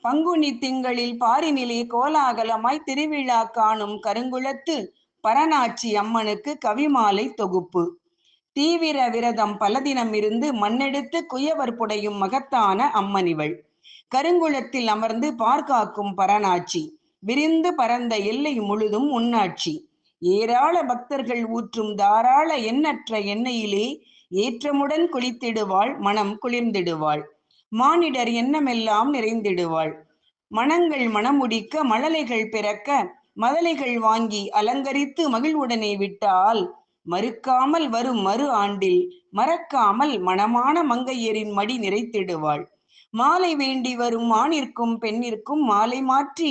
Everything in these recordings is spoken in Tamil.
பங்குனி திங்களில் பாரினிலே கோலாகலமாய் திருவிழா காணும் கருங்குளத்து பரநாச்சி அம்மனுக்கு கவிமாலை தொகுப்பு. தீவிர விரதம் பல தினம் இருந்து மண்ணெடுத்து குயவர் புடையும் மகத்தான அம்மனிவள். கருங்குளத்தில் அமர்ந்து பார்க்காக்கும் பரநாச்சி. விரிந்து பரந்த எல்லை முழுதும் உன்னாட்சி. ஏராள பக்தர்கள் ஊற்றும் தாராள எண்ணற்ற எண்ணெயிலே ஏற்றமுடன் குளித்திடுவாள், மனம் குளிர்ந்திடுவாள். மானிடர் எண்ணமெல்லாம் நிறைந்திடுவாள். மனங்கள் மணமுடிக்க மழலைகள் பிறக்க மதலைகள் வாங்கி அலங்கரித்து மகிழ்வுடனே விட்டால் மறுக்காமல் வரும் மறு ஆண்டில் மறக்காமல் மணமான மங்கையரின் மடி நிறைத்திடுவாள். மாலை வேண்டி வரும் ஆணிற்கும் பெண்ணிற்கும் மாலை மாற்றி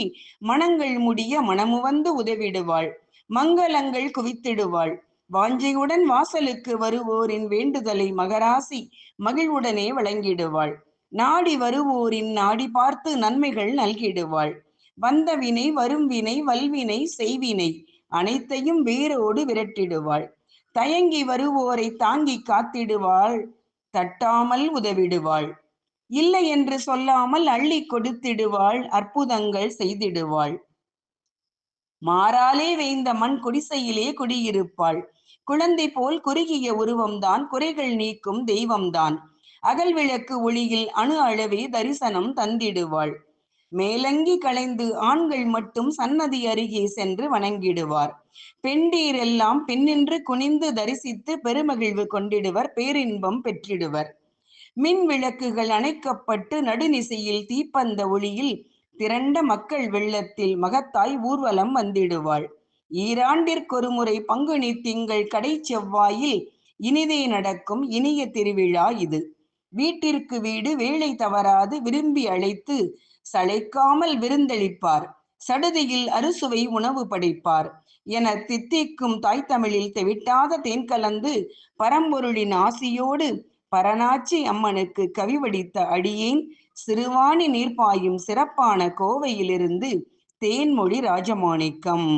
மனங்கள் முடிய மனமு வந்து உதவிடுவாள். மங்களங்கள் குவித்திடுவாள். வாஞ்சையுடன் வாசலுக்கு வருவோரின் வேண்டுதலை மகராசி மகிழ்வுடனே வழங்கிடுவாள். நாடி வருவோரின் நாடி பார்த்து நன்மைகள் நல்கிடுவாள். வந்த வினை, வரும் வினை, வல்வினை, செய்வினை அனைத்தையும் வேரோடு விரட்டிடுவாள். தயங்கி வருவோரை தாங்கி காத்திடுவாள். தட்டாமல் உதவிடுவாள். இல்லை என்று சொல்லாமல் அள்ளி கொடுத்திடுவாள். அற்புதங்கள் செய்திடுவாள். மாறாலே வேய்ந்த மண் குடிசையிலே குடியிருப்பாள். குழந்தை போல் குறுகிய உருவம்தான், குறைகள் நீக்கும் தெய்வம்தான். அகல் விளக்கு ஒளியில் அணு அளவே தரிசனம் தந்திடுவாள். மேலங்கி களைந்து ஆண்கள் மட்டும் சன்னதி அருகே சென்று வணங்கிடுவார். பெண்டீர் எல்லாம் பின்னின்று குனிந்து தரிசித்து பெருமகிழ்வு கொண்டிடுவர், பேரின்பம் பெற்றிடுவர். மின் விளக்குகள் அணைக்கப்பட்டு நடுநிசையில் தீப்பந்த ஒளியில் திரண்ட மக்கள் வெள்ளத்தில் மகத்தாய் ஊர்வலம் வந்திடுவாள். ஈராண்டிற்கொரு முறை பங்குனி திங்கள் கடை செவ்வாயில் இனிதே நடக்கும் இனிய திருவிழா இது. வீட்டிற்கு வீடு வேலை தவறாது விரும்பி அழைத்து சளைக்காமல் விருந்தளிப்பார். சடுதியில் அறுசுவை உணவு படைப்பார் என தித்திக்கும் தாய் தமிழில் தெவிட்டாத தேன் கலந்து பரம்பொருளின் ஆசியோடு பரநாச்சி அம்மனுக்கு கவிவடித்த அடியேன் சிறுவாணி நீர்ப்பாயும் சிறப்பான கோவையிலிருந்து தேன்மொழி ராஜமாணிக்கம்.